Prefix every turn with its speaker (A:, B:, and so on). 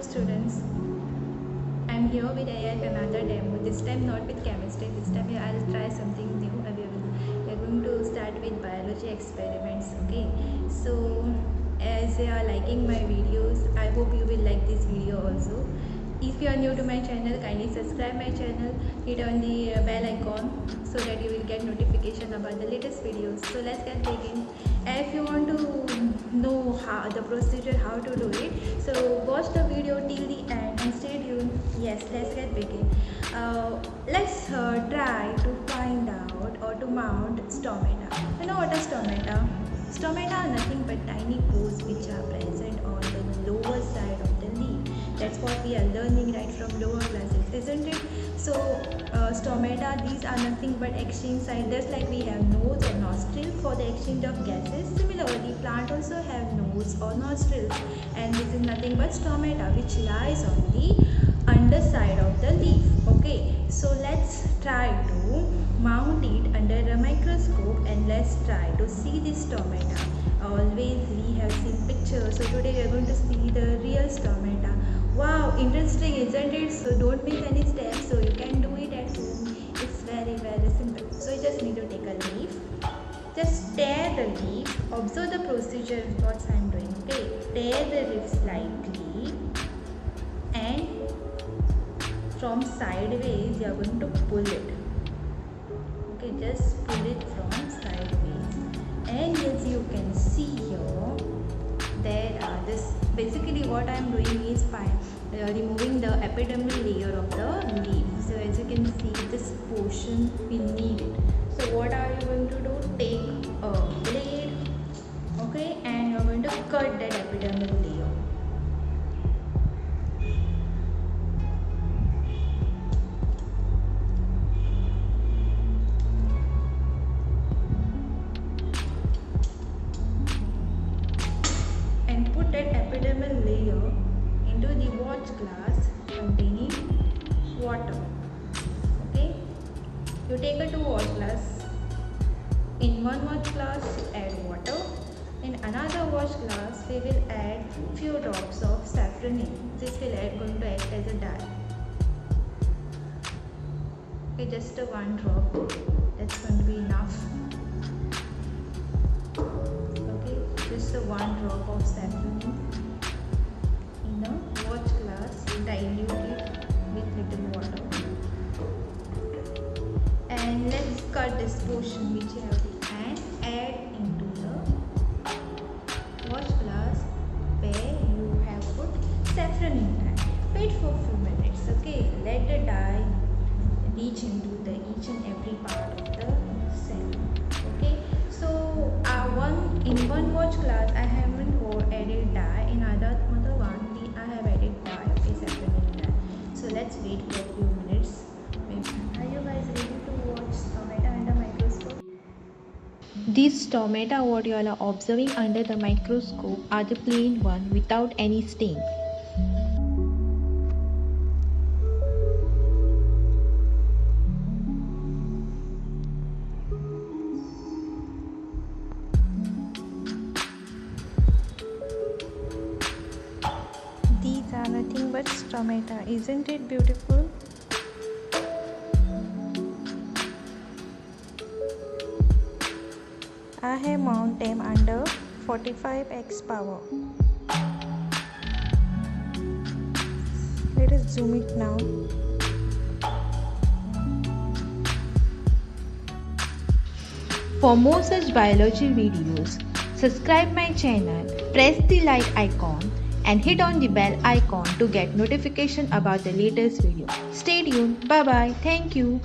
A: students, I'm here with AI another demo. This time not with chemistry. This time I'll try something new. We're going to start with biology experiments. Okay. So as you are liking my videos, I hope you will like this video also. If you are new to my channel, kindly subscribe my channel. Hit on the bell icon so that you will get notification about the latest videos. So let's get begin. If you want to know how the procedure, how to do it, so watch the video till the end and stay tuned. Yes, let's get begin. Let's try to find out or to mount stomata. You know what is stomata? Stomata are nothing but tiny pores which are present on the lower side of the leaf. That's what we are learning right from lower classes, isn't it? So stomata, these are nothing but exchange site. Just like we have nose or nostril for the exchange of gases, similarly plant also have nose or nostrils, and this is nothing but stomata which lies on the underside of the leaf. Okay, so let's try to mount it under a microscope and let's try to see this stomata. Always we have seen pictures, so today we are going to see the real stomata. Wow, interesting, isn't it? So don't miss any steps, so you can do it at home. It's very simple. So you just need to take a leaf, just tear the leaf. Observe the procedure what I'm doing. Okay, tear the leaf slightly and from sideways you are going to pull it. Okay, just pull it from sideways, and as you can see here, there are this. Basically what I am doing is removing the epidermal layer of the leaf. So as you can see, this portion we need it. So what are you going to do? Take a blade, okay, and you are going to cut that epidermal layer. And put that epidermal layer into the watch glass containing water. Okay, you take a 2 watch glass. In 1 watch glass add water. In another watch glass we will add few drops of saffron. This will going to act as a dye. Okay, just a 1 drop. That's going to be enough. Just a 1 drop of saffron in a watch glass, dilute it with little water, and let's cut this portion which you have and add into the watch glass where you have put saffron in that. Wait for a few minutes. Okay, let the dye reach into the each and every part of the cell. Okay, so in 1 watch glass I haven't added dye. In other one I have added dye. Okay, saffron in dye. So let's wait for a few minutes. Are you guys ready to watch stomata under microscope? These stomata what you all are observing under the microscope are the plain one without any stain. These are nothing but stomata. Isn't it beautiful? I have mounted them under 45x power. Let us zoom it now. For more such biology videos, subscribe my channel, press the like icon and hit on the bell icon to get notification about the latest video. Stay tuned. Bye bye. Thank you.